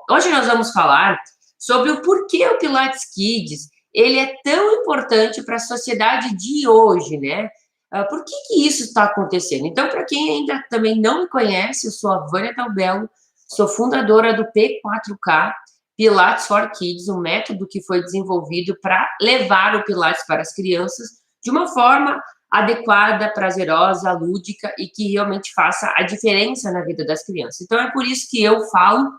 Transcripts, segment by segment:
hoje nós vamos falar sobre o porquê o Pilates Kids ele é tão importante para a sociedade de hoje, né? Por que isso está acontecendo? Então, para quem ainda também não me conhece, eu sou a Vânia Dalbello, sou fundadora do P4K, Pilates for Kids, um método que foi desenvolvido para levar o Pilates para as crianças de uma forma adequada, prazerosa, lúdica e que realmente faça a diferença na vida das crianças. Então, é por isso que eu falo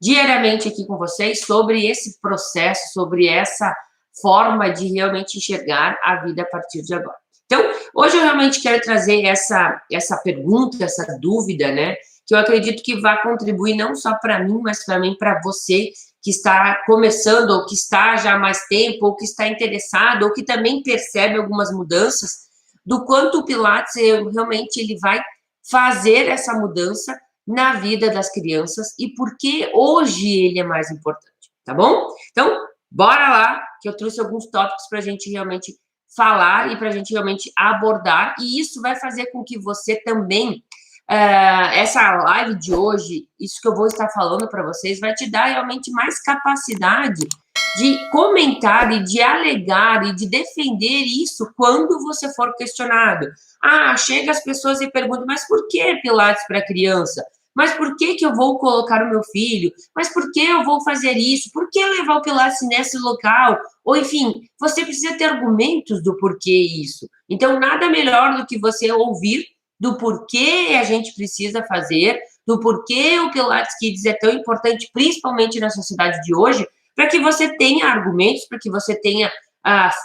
diariamente aqui com vocês sobre esse processo, sobre essa forma de realmente enxergar a vida a partir de agora. Então, hoje eu realmente quero trazer essa pergunta, essa dúvida, né, que eu acredito que vai contribuir não só para mim, mas também para você que está começando, ou que está já há mais tempo, ou que está interessado, ou que também percebe algumas mudanças, do quanto o Pilates realmente ele vai fazer essa mudança na vida das crianças e por que hoje ele é mais importante, tá bom? Então, bora lá, que eu trouxe alguns tópicos para a gente realmente falar e para a gente realmente abordar, e isso vai fazer com que você também, essa live de hoje, isso que eu vou estar falando para vocês, vai te dar realmente mais capacidade de comentar e de alegar e de defender isso quando você for questionado. Chega as pessoas e perguntam, mas por que Pilates para criança? Mas por que eu vou colocar o meu filho? Mas por que eu vou fazer isso? Por que levar o Pilates nesse local? Ou, enfim, você precisa ter argumentos do porquê isso. Então, nada melhor do que você ouvir do porquê a gente precisa fazer, do porquê o Pilates Kids é tão importante, principalmente na sociedade de hoje, para que você tenha argumentos, para que você tenha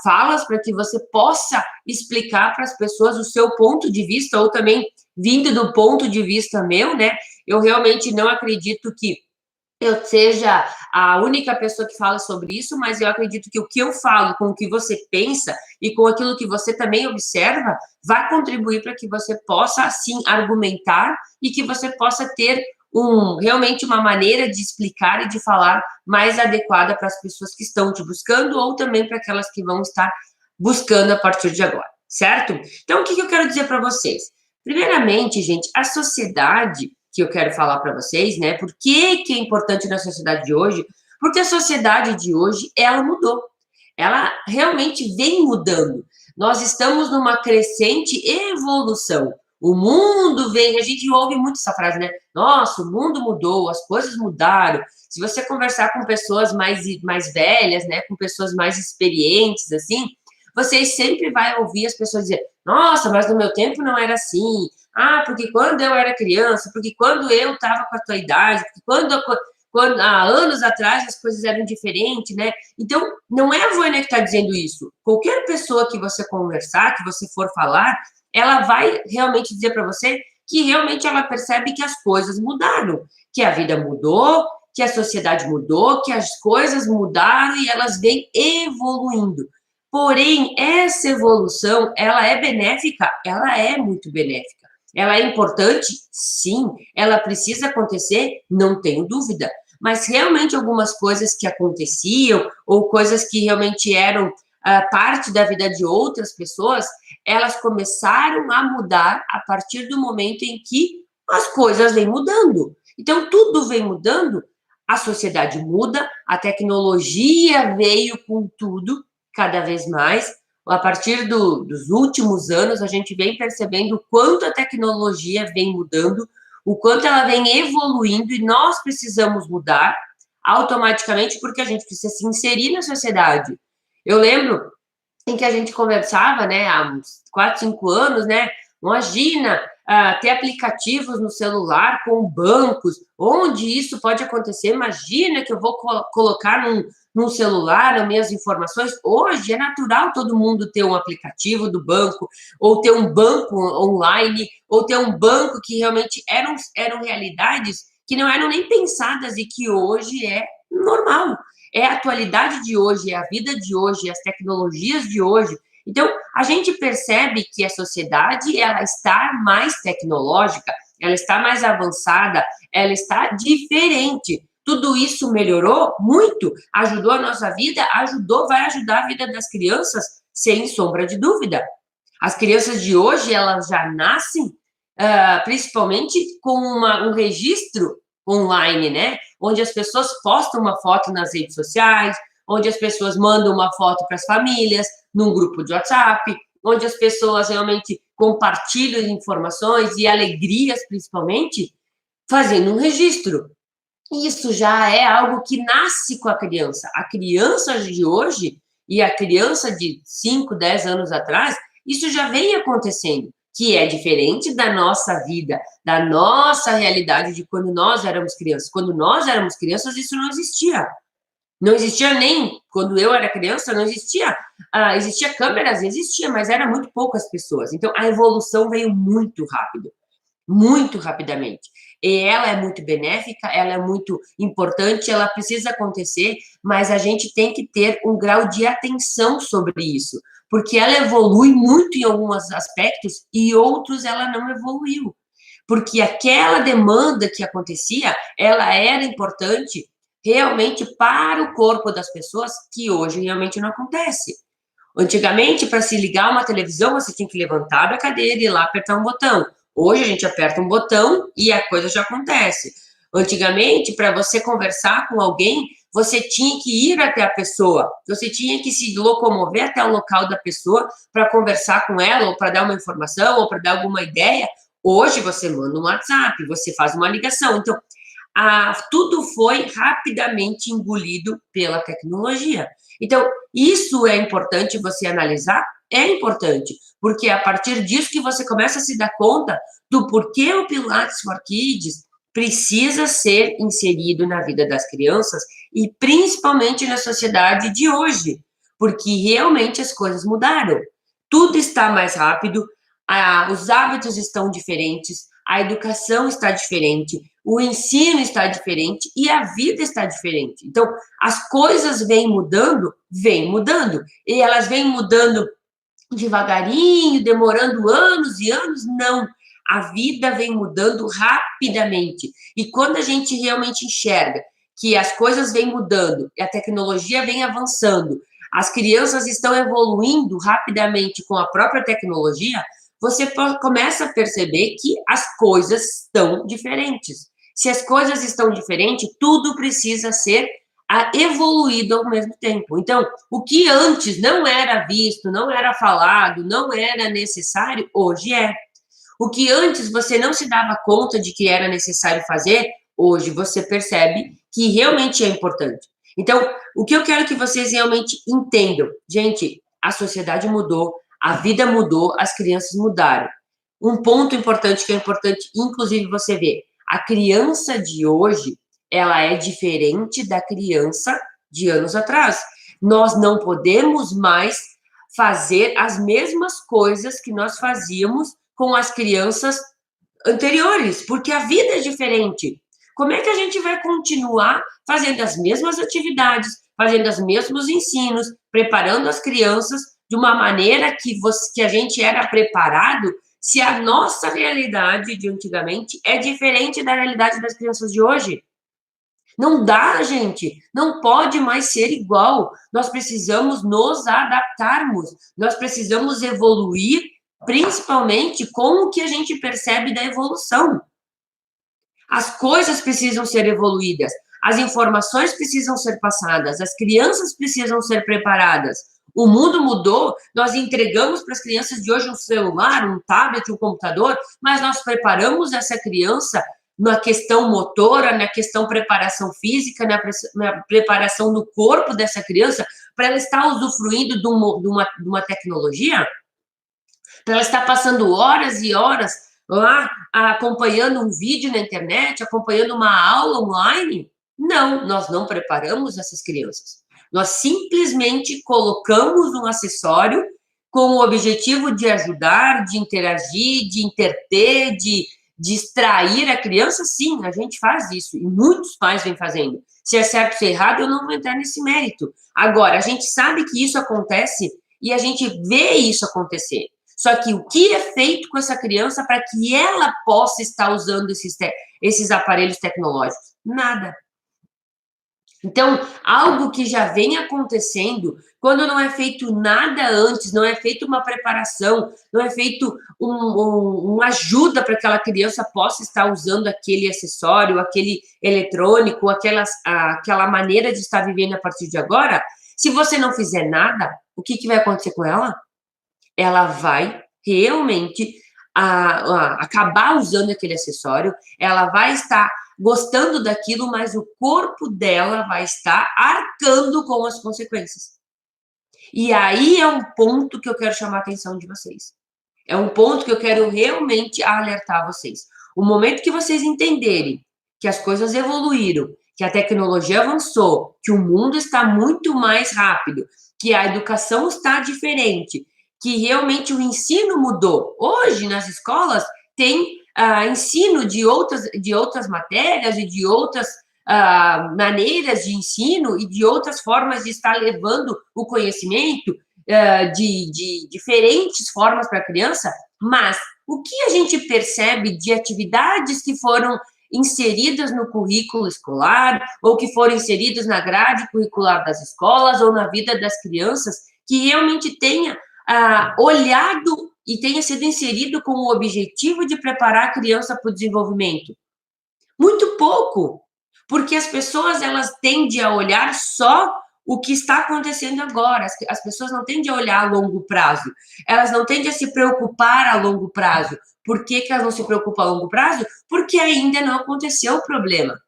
falas, para que você possa explicar para as pessoas o seu ponto de vista, ou também vindo do ponto de vista meu, né? Eu realmente não acredito que eu seja a única pessoa que fala sobre isso, mas eu acredito que o que eu falo com o que você pensa e com aquilo que você também observa vai contribuir para que você possa, assim, argumentar e que você possa ter realmente uma maneira de explicar e de falar mais adequada para as pessoas que estão te buscando ou também para aquelas que vão estar buscando a partir de agora, certo? Então, o que eu quero dizer para vocês? Primeiramente, gente, a sociedade que eu quero falar para vocês, né? Por que é importante na sociedade de hoje? Porque a sociedade de hoje, ela mudou. Ela realmente vem mudando. Nós estamos numa crescente evolução. O mundo vem, a gente ouve muito essa frase, né? Nossa, o mundo mudou, as coisas mudaram. Se você conversar com pessoas mais velhas, né? Com pessoas mais experientes, assim, você sempre vai ouvir as pessoas dizer, nossa, mas no meu tempo não era assim. Porque quando eu era criança, porque quando eu estava com a tua idade, porque quando há anos atrás as coisas eram diferentes, né? Então, não é a Vânia que está dizendo isso. Qualquer pessoa que você conversar, que você for falar, ela vai realmente dizer para você que realmente ela percebe que as coisas mudaram, que a vida mudou, que a sociedade mudou, que as coisas mudaram e elas vêm evoluindo. Porém, essa evolução, ela é benéfica? Ela é muito benéfica. Ela é importante? Sim. Ela precisa acontecer? Não tenho dúvida. Mas realmente algumas coisas que aconteciam ou coisas que realmente eram parte da vida de outras pessoas, elas começaram a mudar a partir do momento em que as coisas vêm mudando. Então, tudo vem mudando, a sociedade muda, a tecnologia veio com tudo, cada vez mais. A partir dos últimos anos, a gente vem percebendo o quanto a tecnologia vem mudando, o quanto ela vem evoluindo e nós precisamos mudar automaticamente porque a gente precisa se inserir na sociedade. Eu lembro em que a gente conversava, né, há uns 4, 5 anos, né, imagina ter aplicativos no celular com bancos, onde isso pode acontecer, imagina que eu vou colocar num celular as minhas informações. Hoje é natural todo mundo ter um aplicativo do banco, ou ter um banco online, ou ter um banco que realmente eram realidades que não eram nem pensadas e que hoje é normal. É a atualidade de hoje, é a vida de hoje, é as tecnologias de hoje. Então, a gente percebe que a sociedade, ela está mais tecnológica, ela está mais avançada, ela está diferente. Tudo isso melhorou muito, ajudou a nossa vida, vai ajudar a vida das crianças, sem sombra de dúvida. As crianças de hoje, elas já nascem, principalmente com um registro online, né? Onde as pessoas postam uma foto nas redes sociais, onde as pessoas mandam uma foto para as famílias, num grupo de WhatsApp, onde as pessoas realmente compartilham informações e alegrias, principalmente, fazendo um registro. Isso já é algo que nasce com a criança. A criança de hoje e a criança de 5, 10 anos atrás, isso já vem acontecendo, que é diferente da nossa vida, da nossa realidade de quando nós éramos crianças. Quando nós éramos crianças, isso não existia. Não existia nem, quando eu era criança, não existia, existia câmeras, existia, mas era muito poucas pessoas. Então, a evolução veio muito rapidamente. E ela é muito benéfica, ela é muito importante, ela precisa acontecer, mas a gente tem que ter um grau de atenção sobre isso, porque ela evolui muito em alguns aspectos e outros ela não evoluiu. Porque aquela demanda que acontecia, ela era importante realmente para o corpo das pessoas, que hoje realmente não acontece. Antigamente, para se ligar uma televisão, você tinha que levantar da cadeira e ir lá apertar um botão. Hoje a gente aperta um botão e a coisa já acontece. Antigamente, para você conversar com alguém, você tinha que ir até a pessoa, você tinha que se locomover até o local da pessoa para conversar com ela, ou para dar uma informação, ou para dar alguma ideia. Hoje você manda um WhatsApp, você faz uma ligação. Então, tudo foi rapidamente engolido pela tecnologia. Então, isso é importante você analisar? É importante, porque é a partir disso que você começa a se dar conta do porquê o Pilates for Kids precisa ser inserido na vida das crianças e principalmente na sociedade de hoje, porque realmente as coisas mudaram. Tudo está mais rápido, os hábitos estão diferentes, a educação está diferente, o ensino está diferente e a vida está diferente. Então, as coisas vêm mudando, e elas vêm mudando devagarinho, demorando anos e anos, não. A vida vem mudando rapidamente. E quando a gente realmente enxerga que as coisas vêm mudando, a tecnologia vem avançando, as crianças estão evoluindo rapidamente com a própria tecnologia, você começa a perceber que as coisas estão diferentes. Se as coisas estão diferentes, tudo precisa ser evoluído ao mesmo tempo. Então, o que antes não era visto, não era falado, não era necessário, hoje é. O que antes você não se dava conta de que era necessário fazer, hoje você percebe que realmente é importante. Então, o que eu quero que vocês realmente entendam, gente, a sociedade mudou, a vida mudou, as crianças mudaram. Um ponto importante que é importante, inclusive, você ver, a criança de hoje, ela é diferente da criança de anos atrás. Nós não podemos mais fazer as mesmas coisas que nós fazíamos com as crianças anteriores, porque a vida é diferente. Como é que a gente vai continuar fazendo as mesmas atividades, fazendo os mesmos ensinos, preparando as crianças de uma maneira que a gente era preparado, se a nossa realidade de antigamente é diferente da realidade das crianças de hoje? Não dá, gente. Não pode mais ser igual. Nós precisamos nos adaptarmos. Nós precisamos evoluir, principalmente com o que a gente percebe da evolução. As coisas precisam ser evoluídas. As informações precisam ser passadas. As crianças precisam ser preparadas. O mundo mudou, nós entregamos para as crianças de hoje um celular, um tablet, um computador, mas nós preparamos essa criança na questão motora, na questão preparação física, na preparação do corpo dessa criança, para ela estar usufruindo de uma tecnologia, para ela estar passando horas e horas lá acompanhando um vídeo na internet, acompanhando uma aula online. Não, nós não preparamos essas crianças. Nós simplesmente colocamos um acessório com o objetivo de ajudar, de interagir, de interter, de distrair a criança. Sim, a gente faz isso, e muitos pais vêm fazendo. Se é certo ou se é errado, eu não vou entrar nesse mérito. Agora, a gente sabe que isso acontece e a gente vê isso acontecer. Só que o que é feito com essa criança para que ela possa estar usando esses aparelhos tecnológicos? Nada. Então, algo que já vem acontecendo, quando não é feito nada antes, não é feita uma preparação, não é feito uma ajuda para que aquela criança possa estar usando aquele acessório, aquele eletrônico, aquela maneira de estar vivendo a partir de agora, se você não fizer nada, o que vai acontecer com ela? Ela vai realmente acabar usando aquele acessório, ela vai estar gostando daquilo, mas o corpo dela vai estar arcando com as consequências. E aí é um ponto que eu quero chamar a atenção de vocês. É um ponto que eu quero realmente alertar vocês. O momento que vocês entenderem que as coisas evoluíram, que a tecnologia avançou, que o mundo está muito mais rápido, que a educação está diferente, que realmente o ensino mudou. Hoje, nas escolas, tem ensino de outras matérias e de outras maneiras de ensino e de outras formas de estar levando o conhecimento de diferentes formas para a criança, mas o que a gente percebe de atividades que foram inseridas no currículo escolar ou que foram inseridas na grade curricular das escolas ou na vida das crianças, que realmente tenha olhado e tenha sido inserido com o objetivo de preparar a criança para o desenvolvimento? Muito pouco, porque as pessoas elas tendem a olhar só o que está acontecendo agora. As pessoas não tendem a olhar a longo prazo, elas não tendem a se preocupar a longo prazo. Por que elas não se preocupam a longo prazo? Porque ainda não aconteceu o problema.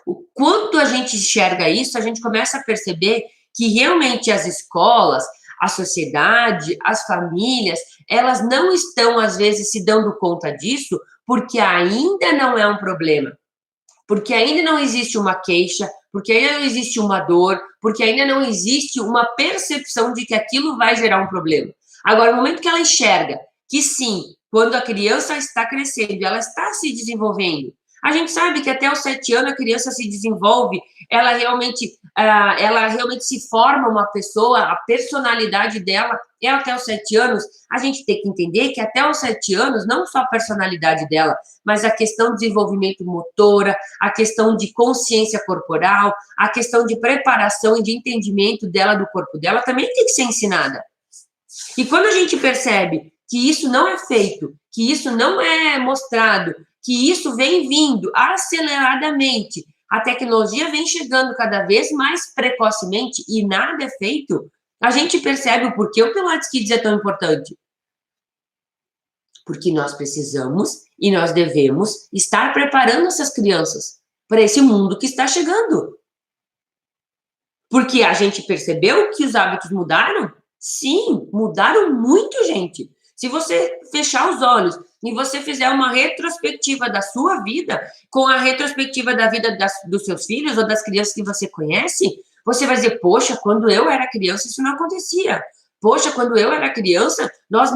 O quanto a gente enxerga isso, a gente começa a perceber que realmente as escolas, a sociedade, as famílias, elas não estão, às vezes, se dando conta disso, porque ainda não é um problema. Porque ainda não existe uma queixa, porque ainda não existe uma dor, porque ainda não existe uma percepção de que aquilo vai gerar um problema. Agora, no momento que ela enxerga que sim, quando a criança está crescendo, ela está se desenvolvendo, a gente sabe que até os 7 anos a criança se desenvolve, ela realmente se forma uma pessoa, a personalidade dela é até os 7 anos. A gente tem que entender que até os 7 anos, não só a personalidade dela, mas a questão de desenvolvimento motora, a questão de consciência corporal, a questão de preparação e de entendimento dela do corpo dela também tem que ser ensinada. E quando a gente percebe que isso não é feito, que isso não é mostrado, que isso vem vindo aceleradamente, a tecnologia vem chegando cada vez mais precocemente e nada é feito, a gente percebe o porquê o Pilates Kids é tão importante. Porque nós precisamos e nós devemos estar preparando essas crianças para esse mundo que está chegando. Porque a gente percebeu que os hábitos mudaram? Sim, mudaram muito, gente. Se você fechar os olhos e você fizer uma retrospectiva da sua vida, com a retrospectiva da vida dos seus filhos ou das crianças que você conhece, você vai dizer, poxa, quando eu era criança isso não acontecia. Poxa, quando eu era criança, nós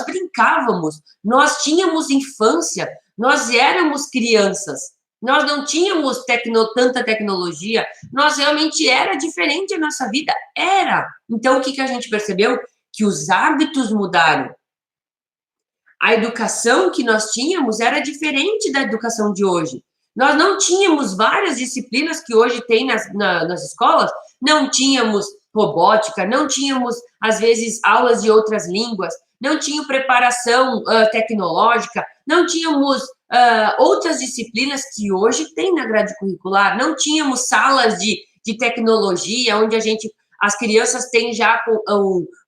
brincávamos, nós tínhamos infância, nós éramos crianças, nós não tínhamos tanta tecnologia, nós realmente era diferente a nossa vida, era. Então, o que a gente percebeu? Que os hábitos mudaram. A educação que nós tínhamos era diferente da educação de hoje. Nós não tínhamos várias disciplinas que hoje tem nas escolas, não tínhamos robótica, não tínhamos, às vezes, aulas de outras línguas, não tinha preparação tecnológica, não tínhamos outras disciplinas que hoje tem na grade curricular, não tínhamos salas de tecnologia, onde as crianças têm já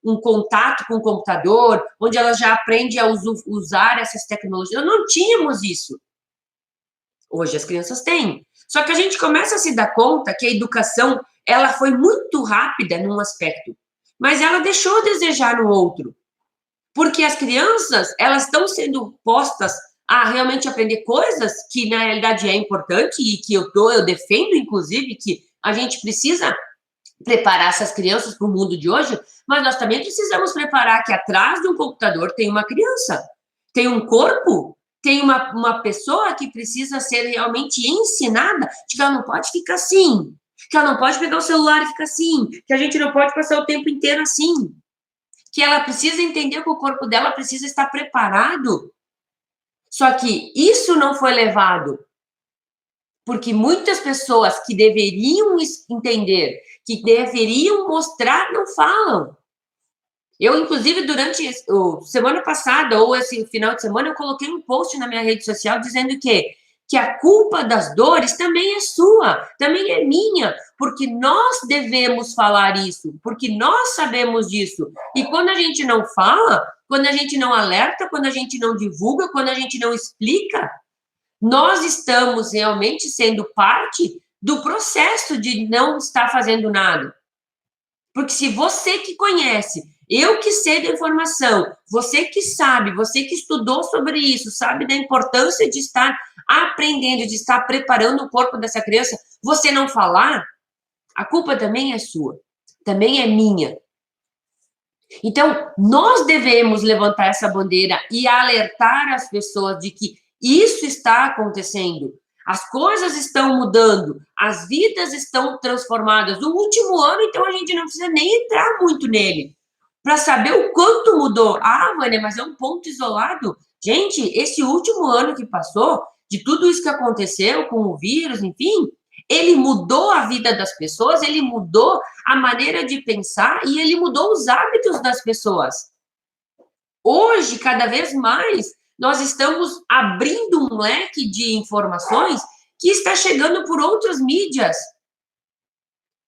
um contato com o computador, onde elas já aprendem a usar essas tecnologias. Nós não tínhamos isso. Hoje as crianças têm. Só que a gente começa a se dar conta que a educação ela foi muito rápida num aspecto, mas ela deixou a desejar no outro. Porque as crianças, elas estão sendo postas a realmente aprender coisas que na realidade é importante e que eu defendo, inclusive, que a gente precisa preparar essas crianças para o mundo de hoje, mas nós também precisamos preparar que atrás de um computador tem uma criança, tem um corpo, tem uma pessoa que precisa ser realmente ensinada de que ela não pode ficar assim, que ela não pode pegar o celular e ficar assim, que a gente não pode passar o tempo inteiro assim, que ela precisa entender que o corpo dela precisa estar preparado. Só que isso não foi levado Porque muitas pessoas que deveriam entender, que deveriam mostrar, não falam. Eu, inclusive, durante semana passada, ou esse final de semana, eu coloquei um post na minha rede social dizendo que a culpa das dores também é sua, também é minha, porque nós devemos falar isso, porque nós sabemos disso. E quando a gente não fala, quando a gente não alerta, quando a gente não divulga, quando a gente não explica, nós estamos realmente sendo parte do processo de não estar fazendo nada. Porque se você que conhece, eu que sei da informação, você que sabe, você que estudou sobre isso, sabe da importância de estar aprendendo, de estar preparando o corpo dessa criança, você não falar, a culpa também é sua, também é minha. Então, nós devemos levantar essa bandeira e alertar as pessoas de que isso está acontecendo. As coisas estão mudando, as vidas estão transformadas. O último ano, então, a gente não precisa nem entrar muito nele para saber o quanto mudou. Ah, Vânia, mas é um ponto isolado. Gente, esse último ano que passou, de tudo isso que aconteceu com o vírus, enfim, ele mudou a vida das pessoas, ele mudou a maneira de pensar e ele mudou os hábitos das pessoas. Hoje, cada vez mais, nós estamos abrindo um leque de informações que está chegando por outras mídias.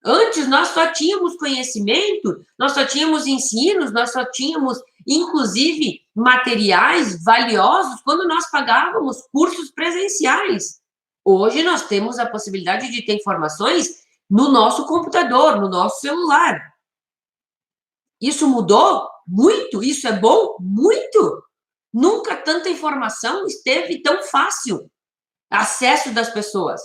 Antes, nós só tínhamos conhecimento, nós só tínhamos ensinos, nós só tínhamos, inclusive, materiais valiosos quando nós pagávamos cursos presenciais. Hoje, nós temos a possibilidade de ter informações no nosso computador, no nosso celular. Isso mudou muito? Isso é bom? Muito! Nunca tanta informação esteve tão fácil. Acesso das pessoas.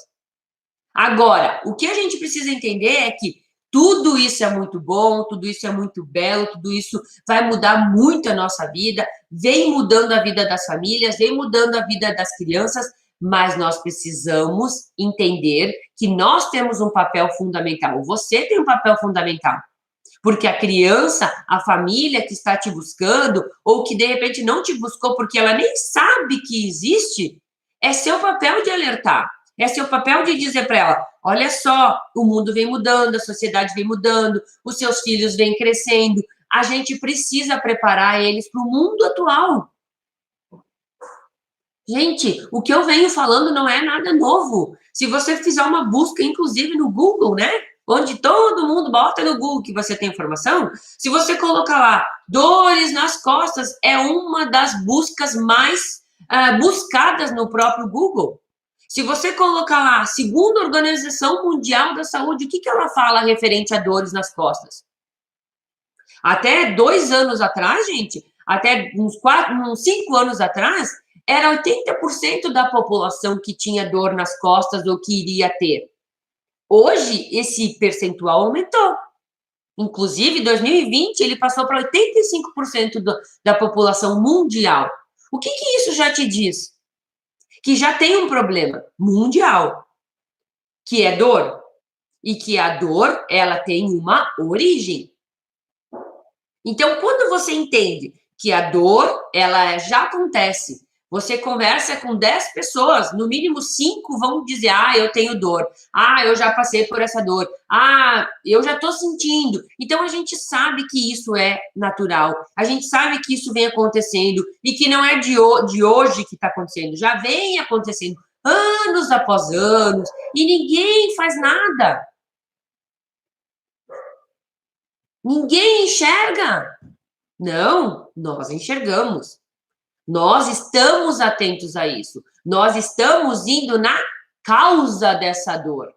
Agora, o que a gente precisa entender é que tudo isso é muito bom, tudo isso é muito belo, tudo isso vai mudar muito a nossa vida, vem mudando a vida das famílias, vem mudando a vida das crianças, mas nós precisamos entender que nós temos um papel fundamental. Você tem um papel fundamental. Porque a criança, a família que está te buscando, ou que de repente não te buscou porque ela nem sabe que existe, é seu papel de alertar. É seu papel de dizer para ela: olha só, o mundo vem mudando, a sociedade vem mudando, os seus filhos vêm crescendo, a gente precisa preparar eles para o mundo atual. Gente, o que eu venho falando não é nada novo. Se você fizer uma busca, inclusive no Google, né? Onde todo mundo bota no Google que você tem informação, se você colocar lá, dores nas costas, é uma das buscas mais buscadas no próprio Google. Se você colocar lá, segundo a Organização Mundial da Saúde, o que ela fala referente a dores nas costas? Até 2 anos atrás, gente, até uns 5 anos atrás, era 80% da população que tinha dor nas costas ou que iria ter. Hoje, esse percentual aumentou. Inclusive, em 2020, ele passou para 85% da população mundial. O que isso já te diz? Que já tem um problema mundial, que é dor. E que a dor, ela tem uma origem. Então, quando você entende que a dor, ela já acontece, você conversa com 10 pessoas, no mínimo 5 vão dizer: ah, eu tenho dor, ah, eu já passei por essa dor, ah, eu já estou sentindo. Então, a gente sabe que isso é natural, a gente sabe que isso vem acontecendo e que não é de hoje que está acontecendo, já vem acontecendo anos após anos e ninguém faz nada. Ninguém enxerga. Não, nós enxergamos. Nós estamos atentos a isso. Nós estamos indo na causa dessa dor.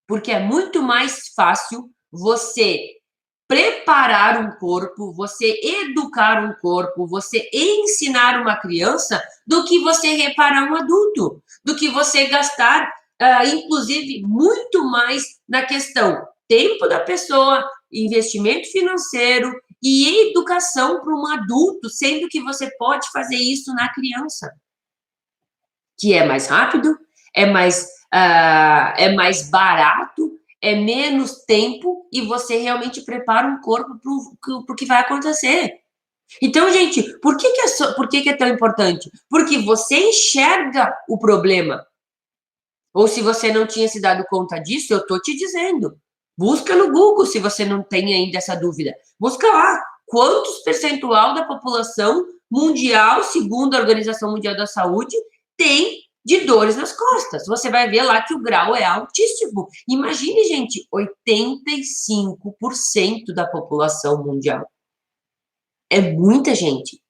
Porque é muito mais fácil você preparar um corpo, você educar um corpo, você ensinar uma criança, do que você reparar um adulto, do que você gastar, inclusive, muito mais na questão tempo da pessoa, investimento financeiro e educação para um adulto, sendo que você pode fazer isso na criança, que é mais rápido, é mais barato, é menos tempo e você realmente prepara um corpo para o que vai acontecer. Então, gente, por que é tão importante? Porque você enxerga o problema. Ou se você não tinha se dado conta disso, eu estou te dizendo. Busca no Google se você não tem ainda essa dúvida. Busca lá quantos percentual da população mundial, segundo a Organização Mundial da Saúde, tem de dores nas costas. Você vai ver lá que o grau é altíssimo. Imagine, gente, 85% da população mundial. É muita gente.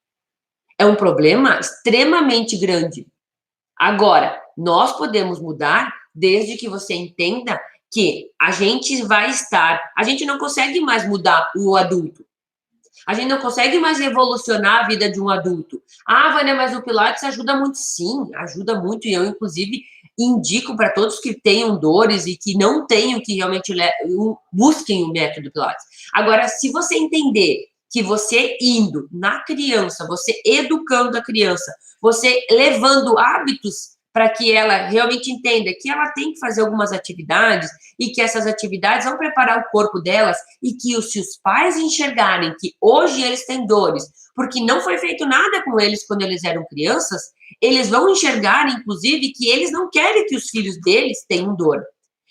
É um problema extremamente grande. Agora, nós podemos mudar desde que você entenda que a gente não consegue mais mudar o adulto. A gente não consegue mais revolucionar a vida de um adulto. Ah, Vânia, mas o Pilates ajuda muito. Sim, ajuda muito. E eu, inclusive, indico para todos que tenham dores e que não tenham que realmente busquem o método Pilates. Agora, se você entender que você indo na criança, você educando a criança, você levando hábitos para que ela realmente entenda que ela tem que fazer algumas atividades e que essas atividades vão preparar o corpo delas e que se os pais enxergarem que hoje eles têm dores, porque não foi feito nada com eles quando eles eram crianças, eles vão enxergar, inclusive, que eles não querem que os filhos deles tenham dor.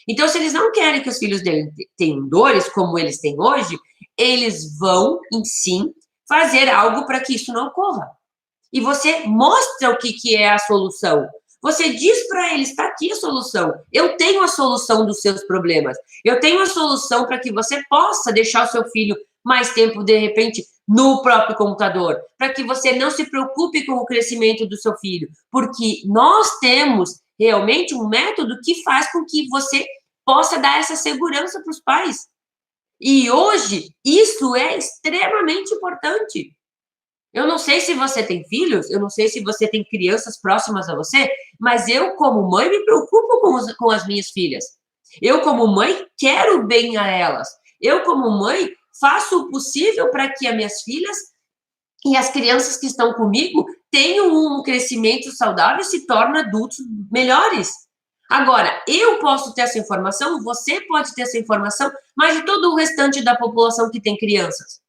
Então, se eles não querem que os filhos deles tenham dores, como eles têm hoje, eles vão, sim, fazer algo para que isso não ocorra. E você mostra o que é a solução. Você diz para eles, está aqui a solução. Eu tenho a solução dos seus problemas. Eu tenho a solução para que você possa deixar o seu filho mais tempo, de repente, no próprio computador. Para que você não se preocupe com o crescimento do seu filho. Porque nós temos realmente um método que faz com que você possa dar essa segurança para os pais. E hoje, isso é extremamente importante. Eu não sei se você tem filhos, eu não sei se você tem crianças próximas a você, mas eu, como mãe, me preocupo com as minhas filhas. Eu, como mãe, quero bem a elas. Eu, como mãe, faço o possível para que as minhas filhas e as crianças que estão comigo tenham um crescimento saudável e se tornem adultos melhores. Agora, eu posso ter essa informação, você pode ter essa informação, mas de todo o restante da população que tem crianças.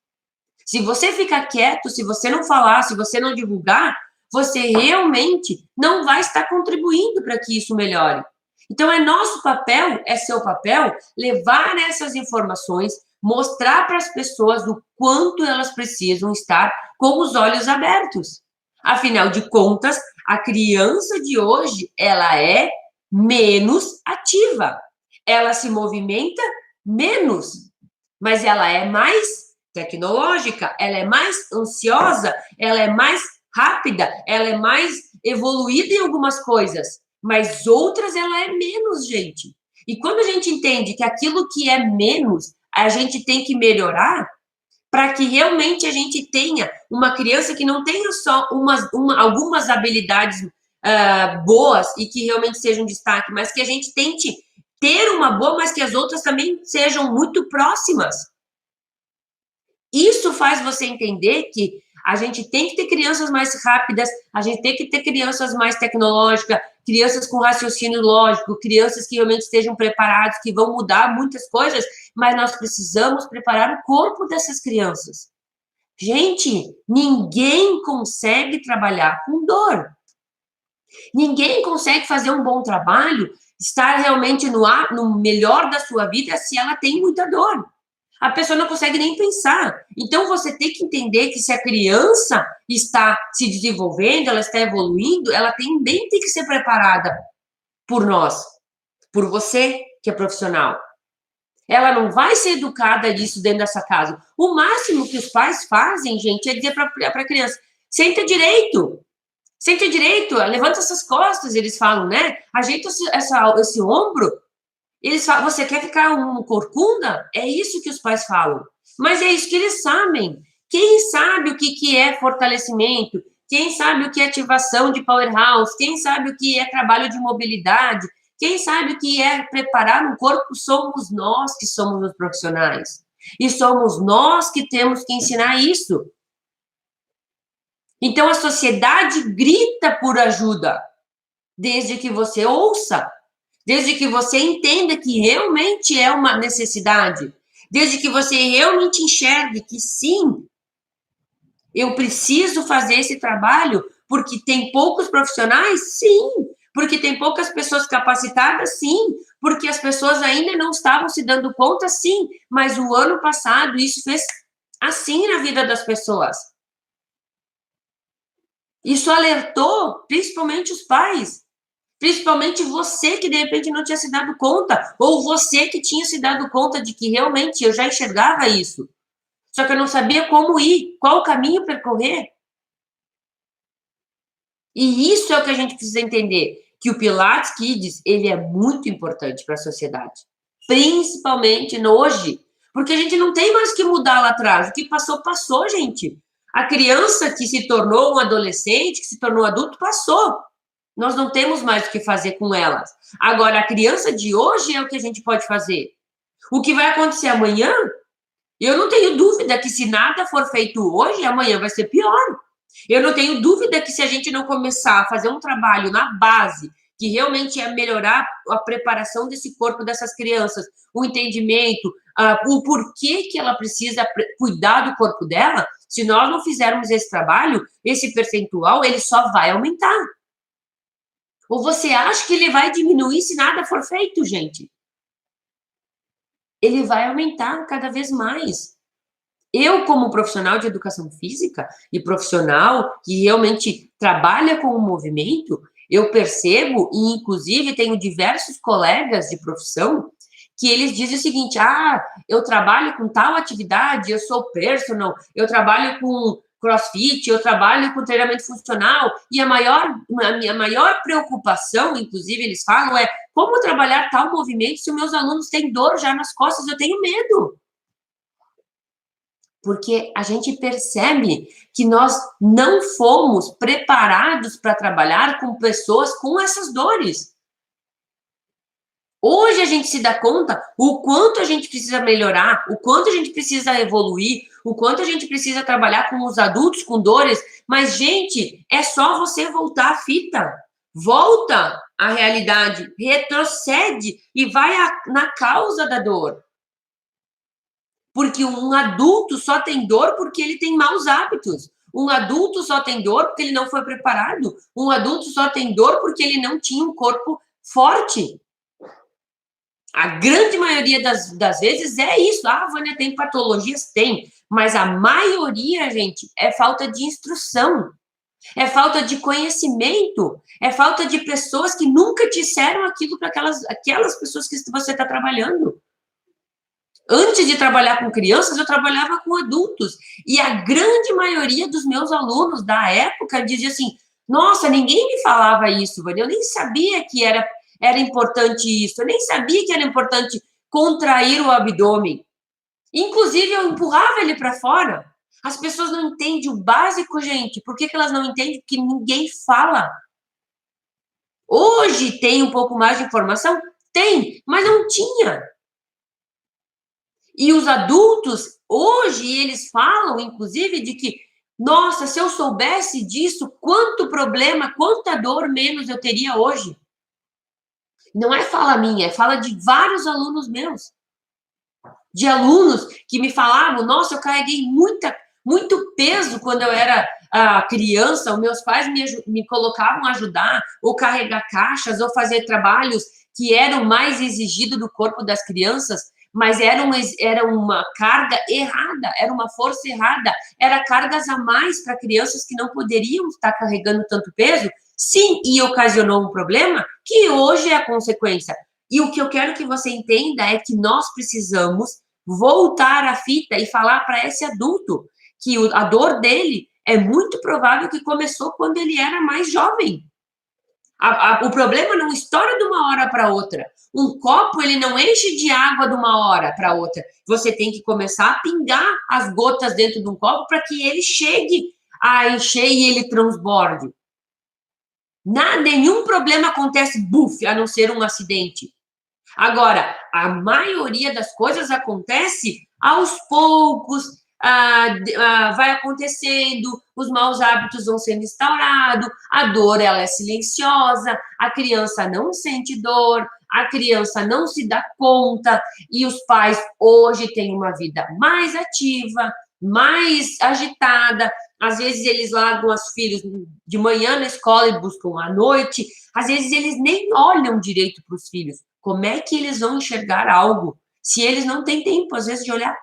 Se você ficar quieto, se você não falar, se você não divulgar, você realmente não vai estar contribuindo para que isso melhore. Então, é nosso papel, é seu papel, levar essas informações, mostrar para as pessoas o quanto elas precisam estar com os olhos abertos. Afinal de contas, a criança de hoje, ela é menos ativa. Ela se movimenta menos, mas ela é mais tecnológica, ela é mais ansiosa, ela é mais rápida, ela é mais evoluída em algumas coisas, mas outras ela é menos, gente. E quando a gente entende que aquilo que é menos, a gente tem que melhorar para que realmente a gente tenha uma criança que não tenha só algumas habilidades boas e que realmente sejam um destaque, mas que a gente tente ter uma boa, mas que as outras também sejam muito próximas. Isso faz você entender que a gente tem que ter crianças mais rápidas, a gente tem que ter crianças mais tecnológicas, crianças com raciocínio lógico, crianças que realmente estejam preparadas, que vão mudar muitas coisas, mas nós precisamos preparar o corpo dessas crianças. Gente, ninguém consegue trabalhar com dor. Ninguém consegue fazer um bom trabalho, estar realmente no melhor da sua vida se ela tem muita dor. A pessoa não consegue nem pensar. Então, você tem que entender que se a criança está se desenvolvendo, ela está evoluindo, ela também tem que ser preparada por nós, por você, que é profissional. Ela não vai ser educada disso dentro dessa casa. O máximo que os pais fazem, gente, é dizer para a criança, senta direito, levanta essas costas, eles falam, né? Ajeita esse ombro. Eles falam, você quer ficar um corcunda? É isso que os pais falam. Mas é isso que eles sabem. Quem sabe o que é fortalecimento? Quem sabe o que é ativação de powerhouse? Quem sabe o que é trabalho de mobilidade? Quem sabe o que é preparar um corpo? Somos nós que somos os profissionais. E somos nós que temos que ensinar isso. Então, a sociedade grita por ajuda, desde que você ouça. Desde que você entenda que realmente é uma necessidade, desde que você realmente enxergue que sim, eu preciso fazer esse trabalho porque tem poucos profissionais, sim, porque tem poucas pessoas capacitadas, sim, porque as pessoas ainda não estavam se dando conta, sim, mas o ano passado isso fez assim na vida das pessoas. Isso alertou principalmente os pais, principalmente você que de repente não tinha se dado conta, ou você que tinha se dado conta de que realmente eu já enxergava isso, só que eu não sabia como ir, qual o caminho percorrer. E isso é o que a gente precisa entender, que o Pilates Kids, ele é muito importante para a sociedade, principalmente no hoje, porque a gente não tem mais que mudar lá atrás, o que passou, passou, gente. A criança que se tornou um adolescente, que se tornou adulto, passou. Nós não temos mais o que fazer com elas. Agora, a criança de hoje é o que a gente pode fazer. O que vai acontecer amanhã, eu não tenho dúvida que se nada for feito hoje, amanhã vai ser pior. Eu não tenho dúvida que se a gente não começar a fazer um trabalho na base, que realmente é melhorar a preparação desse corpo dessas crianças, o entendimento, o porquê que ela precisa cuidar do corpo dela, se nós não fizermos esse trabalho, esse percentual, ele só vai aumentar. Ou você acha que ele vai diminuir se nada for feito, gente? Ele vai aumentar cada vez mais. Eu, como profissional de educação física e profissional que realmente trabalha com o movimento, eu percebo, e inclusive tenho diversos colegas de profissão, que eles dizem o seguinte: eu trabalho com tal atividade, eu sou personal, eu trabalho com crossfit, eu trabalho com treinamento funcional, e a minha maior preocupação, inclusive eles falam, é como trabalhar tal movimento se os meus alunos têm dor já nas costas, eu tenho medo. Porque a gente percebe que nós não fomos preparados para trabalhar com pessoas com essas dores. Hoje a gente se dá conta o quanto a gente precisa melhorar, o quanto a gente precisa evoluir, o quanto a gente precisa trabalhar com os adultos com dores, mas, gente, é só você voltar a fita. Volta à realidade, retrocede e vai na causa da dor. Porque um adulto só tem dor porque ele tem maus hábitos. Um adulto só tem dor porque ele não foi preparado. Um adulto só tem dor porque ele não tinha um corpo forte. A grande maioria das vezes é isso. Vânia, tem patologias? Tem. Mas a maioria, gente, é falta de instrução. É falta de conhecimento. É falta de pessoas que nunca disseram aquilo para aquelas pessoas que você está trabalhando. Antes de trabalhar com crianças, eu trabalhava com adultos. E a grande maioria dos meus alunos da época dizia assim: nossa, ninguém me falava isso, Vânia. Eu nem sabia que era importante isso. Eu nem sabia que era importante contrair o abdômen. Inclusive, eu empurrava ele para fora. As pessoas não entendem o básico, gente. Por que elas não entendem? Porque ninguém fala. Hoje tem um pouco mais de informação? Tem, mas não tinha. E os adultos, hoje, eles falam, inclusive, de que, nossa, se eu soubesse disso, quanto problema, quanta dor menos eu teria hoje. Não é fala minha, é fala de vários alunos meus. De alunos que me falavam, nossa, eu carreguei muito peso quando eu era criança, os meus pais me colocavam a ajudar, ou carregar caixas, ou fazer trabalhos que eram mais exigidos do corpo das crianças, mas era uma carga errada, era uma força errada, era cargas a mais para crianças que não poderiam estar carregando tanto peso, sim, e ocasionou um problema que hoje é a consequência. E o que eu quero que você entenda é que nós precisamos voltar à fita e falar para esse adulto que a dor dele é muito provável que começou quando ele era mais jovem. O problema não estoura de uma hora para outra. Um copo, ele não enche de água de uma hora para outra. Você tem que começar a pingar as gotas dentro de um copo para que ele chegue a encher e ele transborde. Nenhum problema acontece, a não ser um acidente. Agora, a maioria das coisas acontece aos poucos, vai acontecendo, os maus hábitos vão sendo instaurados, a dor ela é silenciosa, a criança não sente dor, a criança não se dá conta, e os pais hoje têm uma vida mais ativa, mais agitada. Às vezes eles largam os filhos de manhã na escola e buscam à noite. Às vezes eles nem olham direito para os filhos. Como é que eles vão enxergar algo se eles não têm tempo, às vezes, de olhar?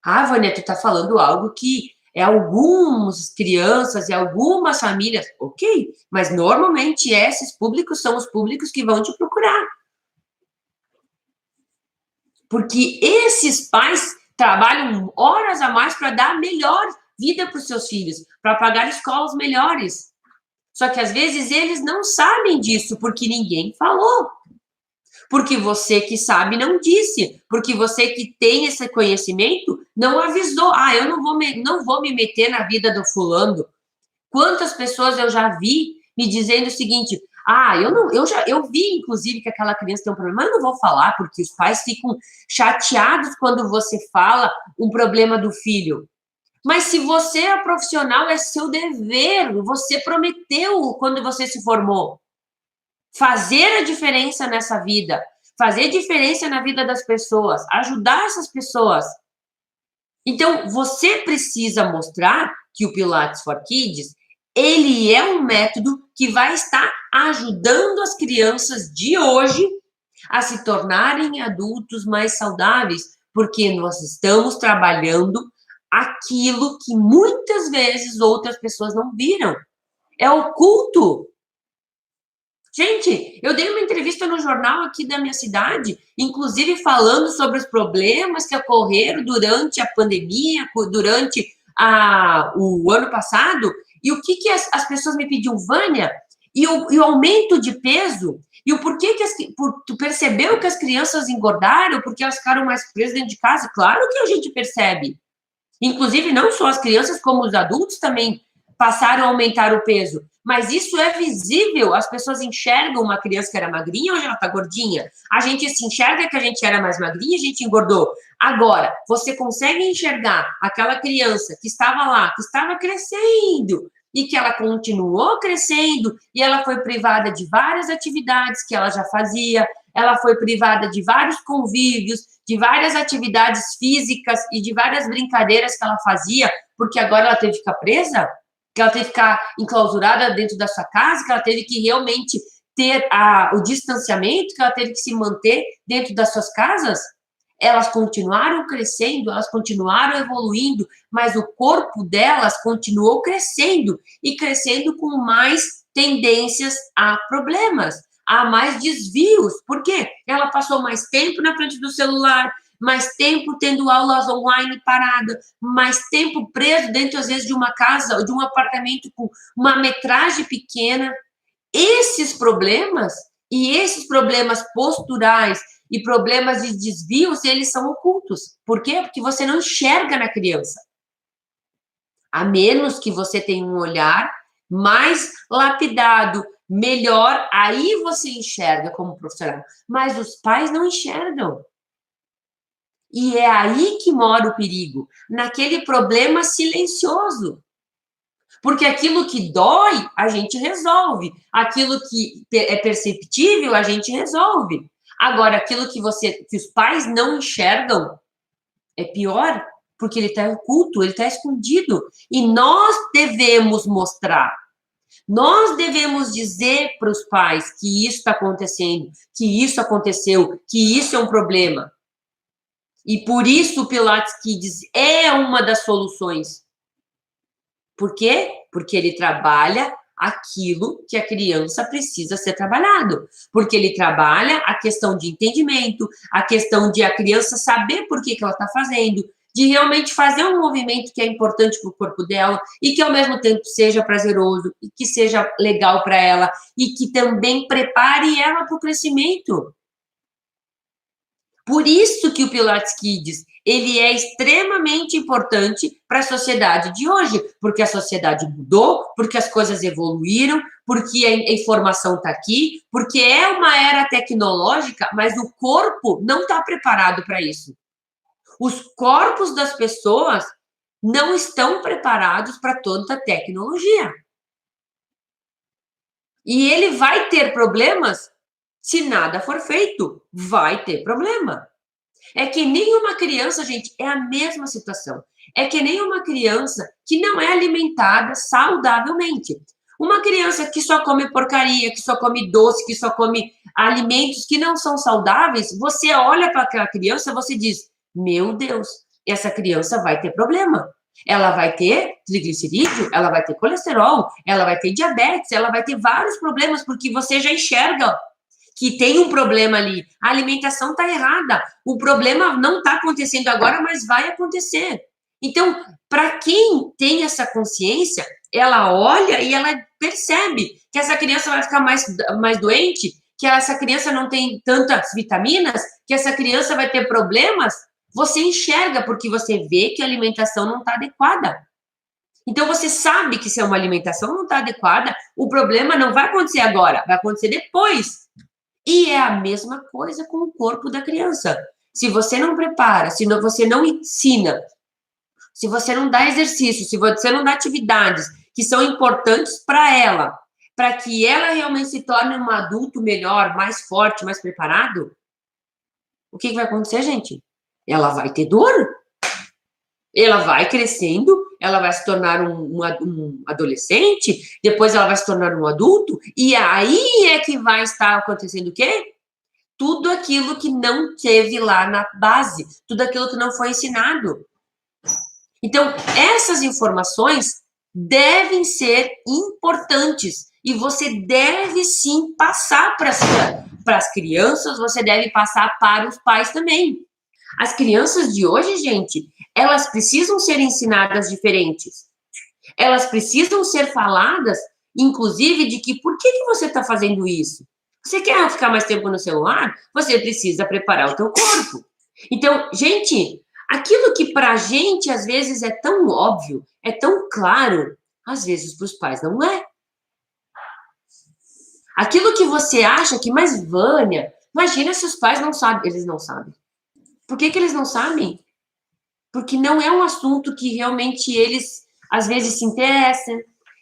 Ah, Vânia, tu tá falando algo que é algumas crianças e algumas famílias, ok, mas normalmente esses públicos são os públicos que vão te procurar. Porque esses pais trabalham horas a mais para dar a melhor vida para os seus filhos, para pagar escolas melhores. Só que às vezes eles não sabem disso porque ninguém falou. Porque você que sabe não disse, porque você que tem esse conhecimento não avisou. Ah, eu não vou me meter na vida do fulano. Quantas pessoas eu já vi me dizendo o seguinte: ah, eu vi inclusive que aquela criança tem um problema, mas eu não vou falar porque os pais ficam chateados quando você fala um problema do filho. Mas se você é profissional, é seu dever. Você prometeu quando você se formou fazer a diferença nessa vida, fazer diferença na vida das pessoas, ajudar essas pessoas. Então, você precisa mostrar que o Pilates for Kids, ele é um método que vai estar ajudando as crianças de hoje a se tornarem adultos mais saudáveis, porque nós estamos trabalhando aquilo que muitas vezes outras pessoas não viram. É oculto. Gente, eu dei uma entrevista no jornal aqui da minha cidade, inclusive falando sobre os problemas que ocorreram durante a pandemia, durante o ano passado, e o que as pessoas me pediam, Vânia, e o aumento de peso, e o porquê que tu percebeu que as crianças engordaram, porque elas ficaram mais presas dentro de casa? Claro que a gente percebe. Inclusive, não só as crianças, como os adultos também passaram a aumentar o peso. Mas isso é visível, as pessoas enxergam uma criança que era magrinha, hoje ela está gordinha. A gente se enxerga que a gente era mais magrinha, a gente engordou. Agora, você consegue enxergar aquela criança que estava lá, que estava crescendo, e que ela continuou crescendo, e ela foi privada de várias atividades que ela já fazia, ela foi privada de vários convívios, de várias atividades físicas e de várias brincadeiras que ela fazia, porque agora ela teve que ficar presa, que ela teve que ficar enclausurada dentro da sua casa, que ela teve que realmente ter o distanciamento, que ela teve que se manter dentro das suas casas. Elas continuaram crescendo, elas continuaram evoluindo, mas o corpo delas continuou crescendo e crescendo com mais tendências a problemas, a mais desvios. Por quê? Ela passou mais tempo na frente do celular, mais tempo tendo aulas online parada, mais tempo preso dentro, às vezes, de uma casa ou de um apartamento com uma metragem pequena. Esses problemas e esses problemas posturais e problemas de desvios, eles são ocultos. Por quê? Porque você não enxerga na criança. A menos que você tenha um olhar mais lapidado, melhor, aí você enxerga como profissional. Mas os pais não enxergam. E é aí que mora o perigo, naquele problema silencioso. Porque aquilo que dói, a gente resolve. Aquilo que é perceptível, a gente resolve. Agora, aquilo que os pais não enxergam é pior, porque ele está oculto, ele está escondido. E nós devemos mostrar. Nós devemos dizer para os pais que isso está acontecendo, que isso aconteceu, que isso é um problema. E por isso o Pilates Kids é uma das soluções. Por quê? Porque ele trabalha aquilo que a criança precisa ser trabalhado. Porque ele trabalha a questão de entendimento, a questão de a criança saber por que ela está fazendo, de realmente fazer um movimento que é importante para o corpo dela e que, ao mesmo tempo, seja prazeroso e que seja legal para ela e que também prepare ela para o crescimento. Por isso que o Pilates Kids, ele é extremamente importante para a sociedade de hoje, porque a sociedade mudou, porque as coisas evoluíram, porque a informação está aqui, porque é uma era tecnológica, mas o corpo não está preparado para isso. Os corpos das pessoas não estão preparados para toda a tecnologia. E ele vai ter problemas se nada for feito. Vai ter problema. É que nem uma criança, gente, é a mesma situação. É que nem uma criança que não é alimentada saudavelmente. Uma criança que só come porcaria, que só come doce, que só come alimentos que não são saudáveis, você olha para aquela criança, você diz: meu Deus, essa criança vai ter problema. Ela vai ter triglicerídeo, ela vai ter colesterol, ela vai ter diabetes, ela vai ter vários problemas, porque você já enxerga que tem um problema ali. A alimentação está errada. O problema não está acontecendo agora, mas vai acontecer. Então, para quem tem essa consciência, ela olha e ela percebe que essa criança vai ficar mais doente, que essa criança não tem tantas vitaminas, que essa criança vai ter problemas. Você enxerga porque você vê que a alimentação não está adequada. Então, você sabe que se uma alimentação não está adequada, o problema não vai acontecer agora, vai acontecer depois. E é a mesma coisa com o corpo da criança. Se você não prepara, se você não ensina, se você não dá exercício, se você não dá atividades que são importantes para ela, para que ela realmente se torne um adulto melhor, mais forte, mais preparado, o que vai acontecer, gente? Ela vai ter dor. Ela vai crescendo, ela vai se tornar um adolescente, depois ela vai se tornar um adulto, e aí é que vai estar acontecendo o quê? Tudo aquilo que não teve lá na base, tudo aquilo que não foi ensinado. Então, essas informações devem ser importantes e você deve sim passar para as crianças, você deve passar para os pais também. As crianças de hoje, gente, elas precisam ser ensinadas diferentes. Elas precisam ser faladas, inclusive, de que por que você está fazendo isso? Você quer ficar mais tempo no celular? Você precisa preparar o teu corpo. Então, gente, aquilo que para a gente, às vezes, é tão óbvio, é tão claro, às vezes para os pais não é. Aquilo que você acha que, mas Vânia, imagina se os pais não sabem. Eles não sabem. Por que eles não sabem? Porque não é um assunto que realmente eles, às vezes, se interessam,